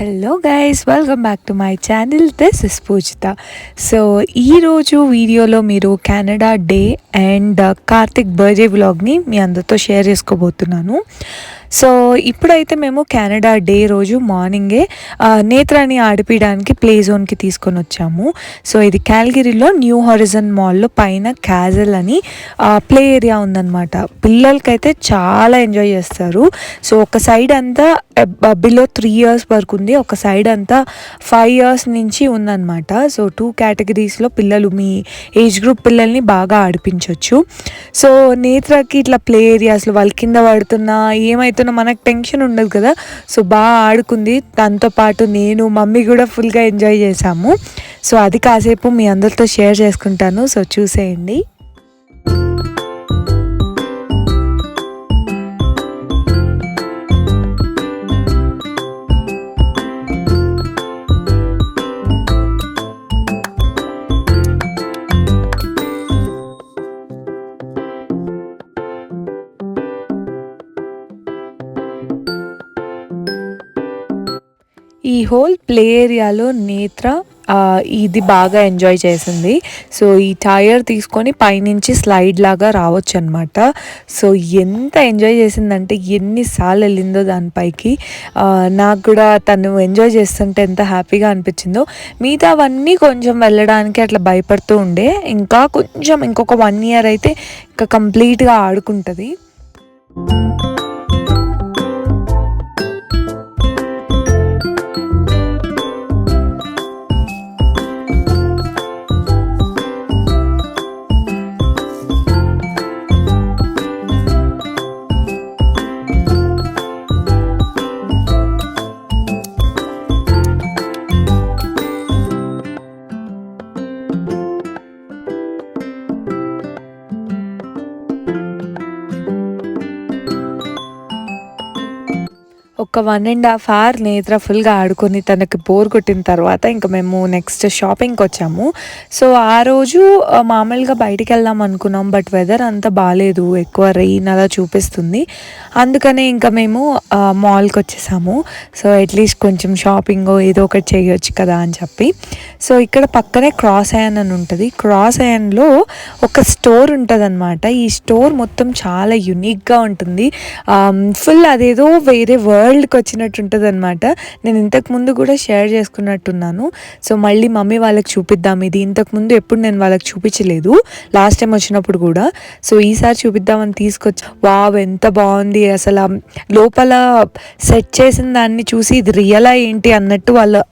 Hello guys, welcome back to my channel. This is Poojitha. So ఈరోజు వీడియోలో మీరు Canada day and Karthik birthday వ్లాగ్ని మీ అందరితో షేర్ చేసుకోబోతున్నాను. సో ఇప్పుడైతే మేము కెనడా డే రోజు మార్నింగే నేత్రాన్ని ఆడిపించడానికి ప్లే జోన్కి తీసుకొని వచ్చాము. సో ఇది క్యాల్గరీలో న్యూ హారిజన్ మాల్లో పైన క్యాజల్ అని ప్లే ఏరియా ఉందన్నమాట. పిల్లలకైతే చాలా ఎంజాయ్ చేస్తారు. సో ఒక సైడ్ అంతా బిలో 3 years వరకు ఉంది, ఒక సైడ్ అంతా 5 years నుంచి ఉందన్నమాట. సో 2 కేటగిరీస్లో పిల్లలు, మీ ఏజ్ గ్రూప్ పిల్లల్ని బాగా ఆడిపించవచ్చు. సో నేత్రకి ఇట్లా ప్లే ఏరియాస్లో వాళ్ళు కింద పడుతున్నా ఏమైతున్నా మనకు టెన్షన్ ఉండదు కదా. సో బాగా ఆడుకుంది. దాంతోపాటు నేను, మమ్మీ కూడా ఫుల్గా ఎంజాయ్ చేశాము. సో అది కాసేపు మీ అందరితో షేర్ చేసుకుంటాను. సో చూసేయండి. ఈ హోల్ ప్లే ఏరియాలో నేత్ర ఇది బాగా ఎంజాయ్ చేసింది. సో ఈ టైర్ తీసుకొని పైనుంచి స్లైడ్ లాగా రావచ్చు అనమాట. సో ఎంత ఎంజాయ్ చేసిందంటే ఎన్నిసార్లు వెళ్ళిందో దానిపైకి. నాకు కూడా తను ఎంజాయ్ చేస్తుంటే ఎంత హ్యాపీగా అనిపించిందో. మిగతావన్నీ కొంచెం వెళ్ళడానికి అట్లా భయపడుతూ ఉండే. ఇంకా కొంచెం ఇంకొక 1 year అయితే ఇంకా కంప్లీట్గా ఆడుకుంటుంది. ఒక 1.5 hour నేత్ర ఫుల్గా ఆడుకొని తనకి బోర్ కొట్టిన తర్వాత ఇంకా మేము నెక్స్ట్ షాపింగ్కి వచ్చాము. సో ఆ రోజు మామూలుగా బయటికి వెళ్దాం అనుకున్నాం, బట్ వెదర్ అంతా బాగాలేదు, ఎక్కువ రెయిన్ అలా చూపిస్తుంది. అందుకనే ఇంకా మేము మాల్కి వచ్చేసాము. సో అట్లీస్ట్ కొంచెం షాపింగ్ ఏదో ఒకటి చేయొచ్చు కదా అని చెప్పి. సో ఇక్కడ పక్కనే క్రాస్ అయాన్ అని ఉంటుంది. క్రాస్ అయాన్లో ఒక స్టోర్ ఉంటుంది అనమాట. ఈ స్టోర్ మొత్తం చాలా యునిక్గా ఉంటుంది. ఫుల్ అదేదో వేరే వరల్డ్కి వచ్చినట్టు ఉంటుంది అనమాట. నేను ఇంతకుముందు కూడా షేర్ చేసుకున్నట్టున్నాను. సో మళ్ళీ మమ్మీ వాళ్ళకి చూపిద్దాం, ఇది ఇంతకుముందు ఎప్పుడు నేను వాళ్ళకి చూపించలేదు, లాస్ట్ టైం వచ్చినప్పుడు కూడా. సో ఈసారి చూపిద్దామని తీసుకొచ్చి, వావ్ ఎంత బాగుంది అసలు. లోపల సెట్ చేసిన దాన్ని చూసి ఇది రియలా ఏంటి అన్నట్టు వాళ్ళు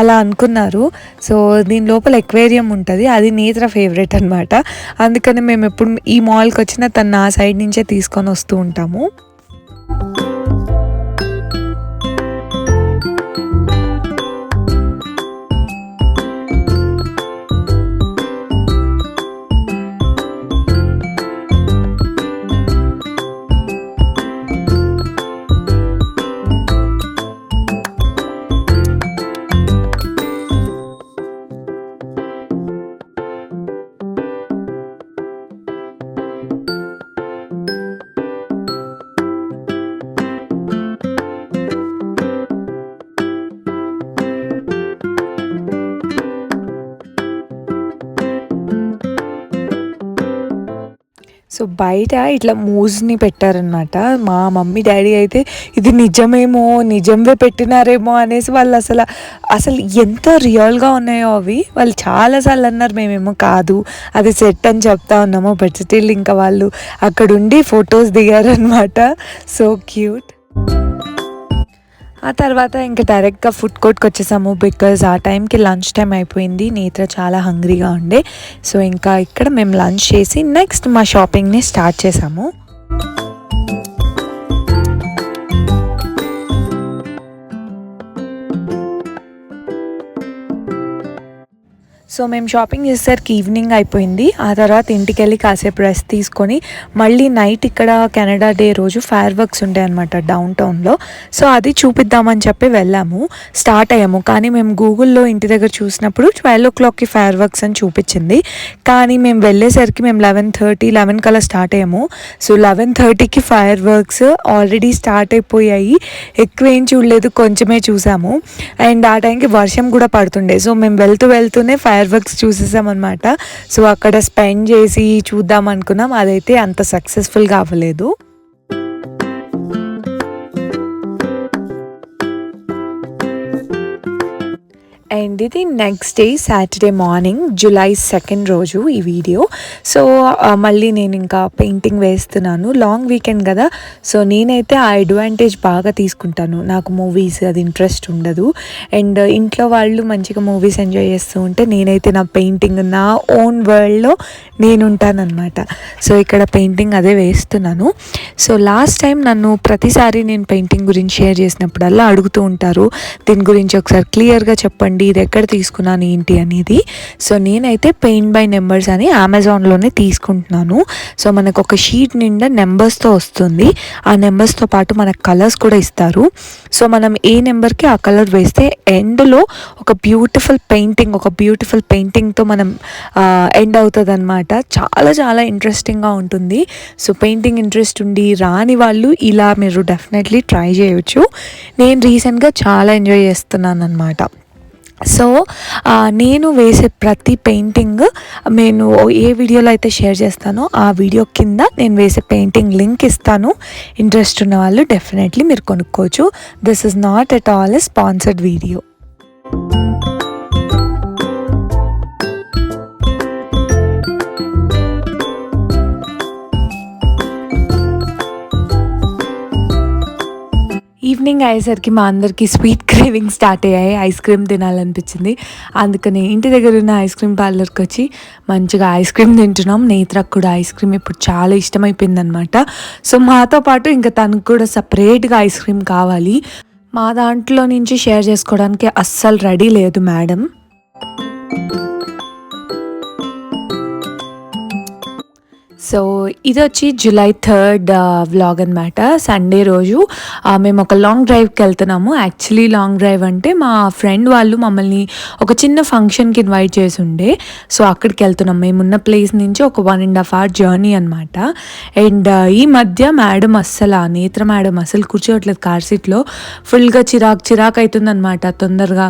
అలా అనుకున్నారు. సో దీని లోపల ఎక్వేరియం ఉంటుంది, అది నేత్ర ఫేవరెట్ అనమాట. అందుకని మేము ఎప్పుడు ఈ మాల్కి వచ్చినా తను నా సైడ్ నుంచే తీసుకొని వస్తూ ఉంటాము. సో బయట ఇట్లా మూజ్ని పెట్టారనమాట. మా మమ్మీ డాడీ అయితే ఇది నిజంవే పెట్టినారేమో అనేసి వాళ్ళు అసలు ఎంత రియల్గా ఉన్నాయో అవి. వాళ్ళు చాలాసార్లు అన్నారు, మేమేమో కాదు అది సెట్ అని చెప్తా ఉన్నాము. బట్ స్టిల్ ఇంకా వాళ్ళు అక్కడ ఉండి ఫొటోస్ దిగారనమాట. So cute. ఆ తర్వాత ఇంకా డైరెక్ట్గా ఫుడ్ కోర్ట్కి వచ్చేసాము, బికాజ్ ఆ టైంకి లంచ్ టైం అయిపోయింది. నేత్ర చాలా హంగ్రీగా ఉండే. సో ఇంకా ఇక్కడ మేము లంచ్ చేసి నెక్స్ట్ మా షాపింగ్ని స్టార్ట్ చేసాము. సో మేము షాపింగ్ చేసేసరికి ఈవినింగ్ అయిపోయింది. ఆ తర్వాత ఇంటికి వెళ్ళి కాసేపు రెస్ట్ తీసుకొని మళ్ళీ నైట్ ఇక్కడ కెనడా డే రోజు ఫైర్ వర్క్స్ ఉంటాయి అనమాట డౌన్ టౌన్లో. సో అది చూపిద్దామని చెప్పి వెళ్ళాము, స్టార్ట్ అయ్యాము. కానీ మేము గూగుల్లో ఇంటి దగ్గర చూసినప్పుడు 12 o'clockకి ఫైర్ వర్క్స్ అని చూపించింది. కానీ మేము వెళ్ళేసరికి మేము 11 కల్లా స్టార్ట్ అయ్యాము. సో 11:30కి ఫైర్ వర్క్స్ ఆల్రెడీ స్టార్ట్ అయిపోయాయి. ఎక్కువ ఏం చూడలేదు, కొంచెమే చూసాము. అండ్ ఆ టైంకి వర్షం కూడా పడుతుండే. సో మేము వెళ్తూనే ఫైర్ వర్క్స్ చూసేసామన్నమాట. సో అక్కడ స్పెండ్ చేసి చూద్దాం అనుకున్నాం, అదైతే అంత సక్సెస్ఫుల్గా అవ్వలేదు. అండ్ ఇది next day Saturday morning, July 2 రోజు ఈ వీడియో. సో మళ్ళీ నేను ఇంకా పెయింటింగ్ వేస్తున్నాను. లాంగ్ వీకెండ్ కదా, సో నేనైతే ఆ అడ్వాంటేజ్ బాగా తీసుకుంటాను. నాకు మూవీస్ అది ఇంట్రెస్ట్ ఉండదు. అండ్ ఇంట్లో వాళ్ళు మంచిగా మూవీస్ ఎంజాయ్ చేస్తూ ఉంటే నేనైతే నా పెయింటింగ్, నా ఓన్ వరల్డ్లో నేను ఉంటానన్నమాట. సో ఇక్కడ పెయింటింగ్ అదే వేస్తున్నాను. సో లాస్ట్ టైం నన్ను ప్రతిసారి నేను పెయింటింగ్ గురించి షేర్ చేసినప్పుడల్లా అడుగుతూ ఉంటారు, దీని గురించి ఒకసారి క్లియర్గా చెప్పండి, ఇది ఎక్కడ తీసుకున్నాను ఏంటి అనేది. సో నేనైతే పెయింట్ బై నెంబర్స్ అని అమెజాన్లోనే తీసుకుంటున్నాను. సో మనకు ఒక షీట్ నిండా నెంబర్స్తో వస్తుంది. ఆ నెంబర్స్తో పాటు మనకు కలర్స్ కూడా ఇస్తారు. సో మనం ఏ నెంబర్కి ఆ కలర్ వేస్తే ఎండ్లో ఒక బ్యూటిఫుల్ పెయింటింగ్తో మనం ఎండ్ అవుతుంది అనమాట. చాలా ఇంట్రెస్టింగ్గా ఉంటుంది. సో పెయింటింగ్ ఇంట్రెస్ట్ ఉండి రాని వాళ్ళు ఇలా మీరు డెఫినెట్లీ ట్రై చేయొచ్చు. నేను రీసెంట్గా చాలా ఎంజాయ్ చేస్తున్నాను అనమాట. సో నేను వేసే ప్రతి పెయింటింగ్ నేను ఏ వీడియోలో అయితే షేర్ చేస్తానో ఆ వీడియో కింద నేను వేసే పెయింటింగ్ లింక్ ఇస్తాను. ఇంట్రెస్ట్ ఉన్న వాళ్ళు డెఫినెట్లీ మీరు కొనుక్కోవచ్చు. This is not at all a sponsored video. Evening అయ్యేసరికి మా అందరికీ స్వీట్ క్రేవింగ్ స్టార్ట్ అయ్యాయి. ఐస్ క్రీమ్ తినాలనిపించింది. అందుకని ఇంటి దగ్గర ఉన్న ఐస్ క్రీమ్ పార్లర్కి వచ్చి మంచిగా ఐస్ క్రీమ్ తింటున్నాం. నేత్రకు కూడా ఐస్ క్రీమ్ ఇప్పుడు చాలా ఇష్టమైపోయింది అనమాట. సో మాతో పాటు ఇంకా తనకు కూడా సపరేట్గా ఐస్ క్రీమ్ కావాలి. మా దాంట్లో నుంచి షేర్ చేసుకోవడానికి అస్సలు రెడీ లేదు మేడం. సో ఇది వచ్చి July 3 వ్లాగ్ అనమాట. సండే రోజు మేము ఒక లాంగ్ డ్రైవ్కి వెళ్తున్నాము. యాక్చువల్లీ లాంగ్ డ్రైవ్ అంటే మా ఫ్రెండ్ వాళ్ళు మమ్మల్ని ఒక చిన్న ఫంక్షన్కి ఇన్వైట్ చేసి ఉండే. సో అక్కడికి వెళ్తున్నాం. మేమున్న ప్లేస్ నుంచి ఒక 1.5 hour జర్నీ అనమాట. అండ్ ఈ మధ్య నేత్ర మేడం అసలు కూర్చోవట్లేదు కార్ సీట్లో. ఫుల్గా చిరాకు అవుతుందన్నమాట. తొందరగా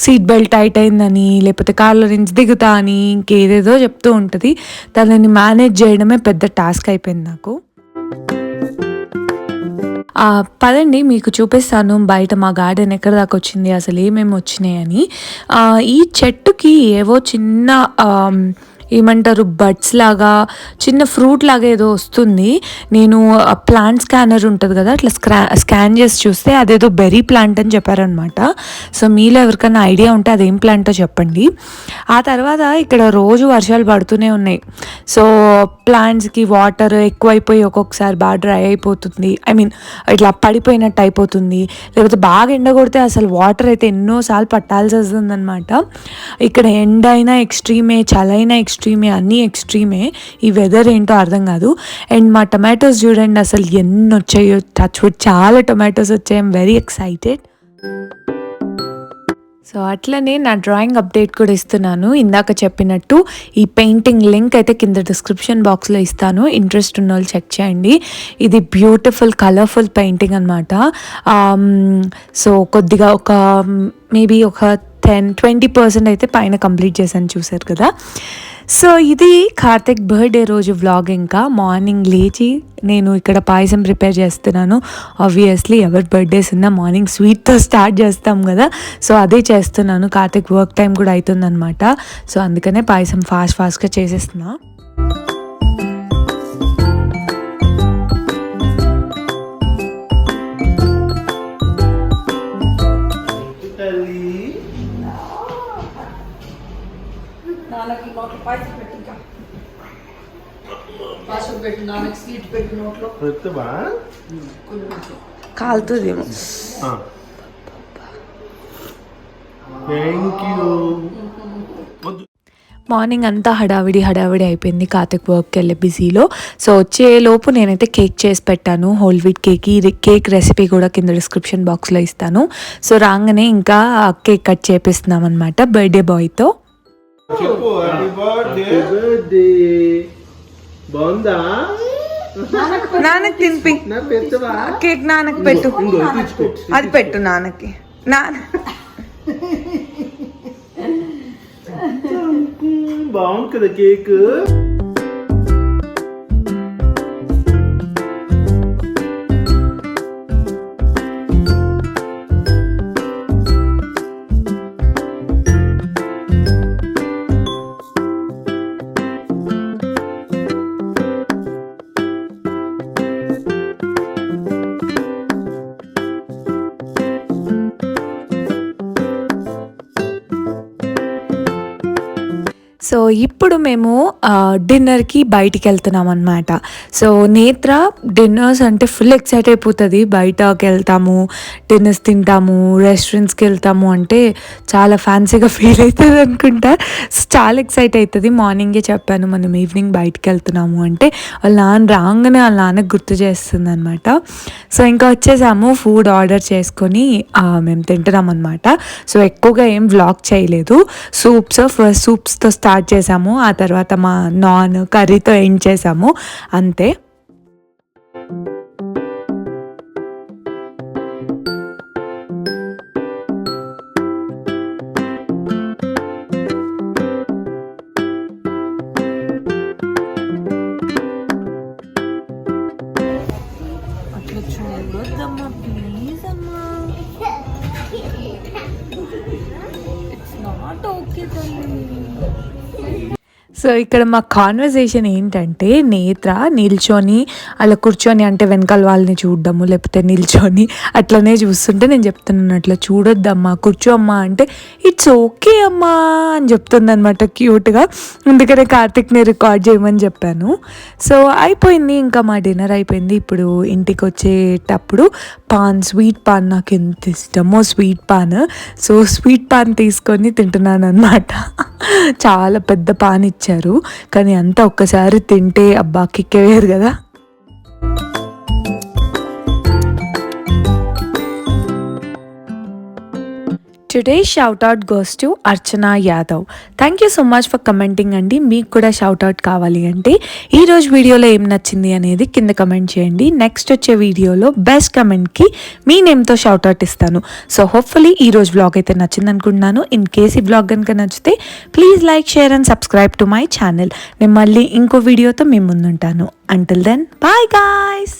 సీట్ బెల్ట్ టైట్ అయిందని, లేకపోతే కార్లో నుంచి దిగుతా అని ఇంకేదేదో చెప్తూ ఉంటుంది. తనని మేనేజ్ చేయడమే పెద్ద టాస్క్ అయిపోయింది నాకు. పదండి మీకు చూపిస్తాను బయట మా గార్డెన్ ఎక్కడ దాకా వచ్చింది, అసలు ఏమేమి వచ్చినాయని. ఈ చెట్టుకి ఏవో చిన్న ఏమంటారు బడ్స్ లాగా చిన్న ఫ్రూట్ లాగా ఏదో వస్తుంది. నేను ప్లాంట్ స్కానర్ ఉంటుంది కదా, అట్లా స్కాన్ చేసి చూస్తే అదేదో బెర్రీ ప్లాంట్ అని చెప్పారనమాట. సో మీలో ఎవరికైనా ఐడియా ఉంటే అదేం ప్లాంటో చెప్పండి. ఆ తర్వాత ఇక్కడ రోజు వర్షాలు పడుతూనే ఉన్నాయి. సో ప్లాంట్స్కి వాటర్ ఎక్కువైపోయి ఒక్కొక్కసారి బాగా డ్రై అయిపోతుంది. ఇట్లా పడిపోయినట్టు అయిపోతుంది. లేకపోతే బాగా ఎండ కొడితే అసలు వాటర్ అయితే ఎన్నోసార్లు పట్టాల్సి వస్తుంది అనమాట. ఇక్కడ ఎండ అయినా ఎక్స్ట్రీమే, చలైనా ఎక్స్ట్రీమే, అన్నీ ఎక్స్ట్రీమే. ఈ వెదర్ ఏంటో అర్థం కాదు. అండ్ మా టొమాటోస్ చూడండి అసలు ఎన్ని వచ్చాయో. చాలా టొమాటోస్ వచ్చాయి. I'm very excited. సో అట్లనే నా డ్రాయింగ్ అప్డేట్ కూడా ఇస్తున్నాను. ఇందాక చెప్పినట్టు ఈ పెయింటింగ్ లింక్ అయితే కింద డిస్క్రిప్షన్ బాక్స్లో ఇస్తాను. ఇంట్రెస్ట్ ఉన్న వాళ్ళు చెక్ చేయండి. ఇది బ్యూటిఫుల్ కలర్ఫుల్ పెయింటింగ్ అనమాట. సో కొద్దిగా ఒక మేబీ ఒక 10-20% అయితే పైన కంప్లీట్ చేశాను, చూసారు కదా. సో ఇది కార్తిక్ బర్త్డే రోజు వ్లాగ్. ఇంకా మార్నింగ్ లేచి నేను ఇక్కడ పాయసం ప్రిపేర్ చేస్తున్నాను. ఆబ్వియస్లీ ఎవరి బర్త్డేస్ ఉన్నా మార్నింగ్ స్వీట్తో స్టార్ట్ చేస్తాం కదా, సో అదే చేస్తున్నాను. కార్తిక్ వర్క్ టైం కూడా అవుతుందన్నమాట. సో అందుకనే పాయసం ఫాస్ట్గా చేసేస్తున్నా. కాలుతుందేమో. మార్నింగ్ అంతా హడావిడి అయిపోయింది కార్తిక్ వర్క్కి వెళ్ళే బిజీలో. సో వచ్చేలోపు నేనైతే కేక్ చేసి పెట్టాను, హోల్ వీట్ కేక్. ఈ కేక్ రెసిపీ కూడా కింద డిస్క్రిప్షన్ బాక్స్లో ఇస్తాను. సో రాగానే ఇంకా కేక్ కట్ చేపిస్తున్నాం అనమాట బర్త్డే బాయ్తో. నాన్నకి తినిపి, కేక్ నాన్నకి పెట్టు, అది పెట్టు నాన్నకి. బాగుంది కదా కేక్. సో ఇప్పుడు మేము డిన్నర్కి బయటికి వెళ్తున్నాం అనమాట. సో నేత్ర డిన్నర్స్ అంటే ఫుల్ ఎక్సైట్ అయిపోతుంది. బయటకి వెళ్తాము, డిన్నర్స్ తింటాము, రెస్టారెంట్స్కి వెళ్తాము అంటే చాలా ఫ్యాన్సీగా ఫీల్ అవుతుంది అనుకుంటా. చాలా ఎక్సైట్ అవుతుంది. మార్నింగే చెప్పాను మనం ఈవినింగ్ బయటికి వెళ్తున్నాము అంటే వాళ్ళ నాన్న రాగానే వాళ్ళ నాన్నకు గుర్తు చేస్తుంది అనమాట. సో ఇంకా వచ్చేసాము, ఫుడ్ ఆర్డర్ చేసుకొని మేము తింటున్నాం అనమాట. సో ఎక్కువగా ఏం వ్లాగ్ చేయలేదు. సూప్స్తో స్టార్ట్ చేసాము, ఆ తర్వాత మా నాన్ కర్రీతో ఎండ్ చేసాము అంతే. అట్లా చూడొద్దమ్మా ప్లీజ్ అమ్మా, ఇట్స్ నాట్ ఓకే తల్లి. సో ఇక్కడ మా కాన్వర్సేషన్ ఏంటంటే నేత్ర నిల్చొని అలా కూర్చొని అంటే వెనకాల వాళ్ళని చూడడము, లేకపోతే నిల్చొని అట్లనే చూస్తుంటే నేను చెప్తున్నాను అట్లా చూడొద్దమ్మా కూర్చో అమ్మా అంటే ఇట్స్ ఓకే అమ్మా అని చెప్తుంది అనమాట క్యూట్గా. అందుకనే కార్తిక్ని రికార్డ్ చేయమని చెప్పాను. సో అయిపోయింది, ఇంకా మా డిన్నర్ అయిపోయింది. ఇప్పుడు ఇంటికి వచ్చేటప్పుడు స్వీట్ పాన్ నాకు ఎంత ఇష్టమో sweet pan. So sweet pan తీసుకొని తింటున్నాను అనమాట. చాలా పెద్ద పాన్ ఇచ్చారు, కానీ అంతా ఒక్కసారి తింటే అబ్బా కిక్కే వేరు కదా. Today's shout out goes to Archana Yadav. Thank you so much for commenting అండి. మీకు కూడా షౌట్ అవుట్ కావాలి అంటే ఈరోజు వీడియోలో ఏం నచ్చింది అనేది కింద కమెంట్ చేయండి. నెక్స్ట్ వచ్చే వీడియోలో బెస్ట్ కమెంట్కి మీ నేమ్తో షౌట్ అవుట్ ఇస్తాను. సో హోప్ఫుల్లీ ఈరోజు వ్లాగ్ అయితే నచ్చింది అనుకుంటున్నాను. ఇన్ కేస్ ఈ వ్లాగ్ కనుక నచ్చితే please like, share and subscribe to my channel. నేను మళ్ళీ ఇంకో వీడియోతో మీ ముందుంటాను. Until then bye guys.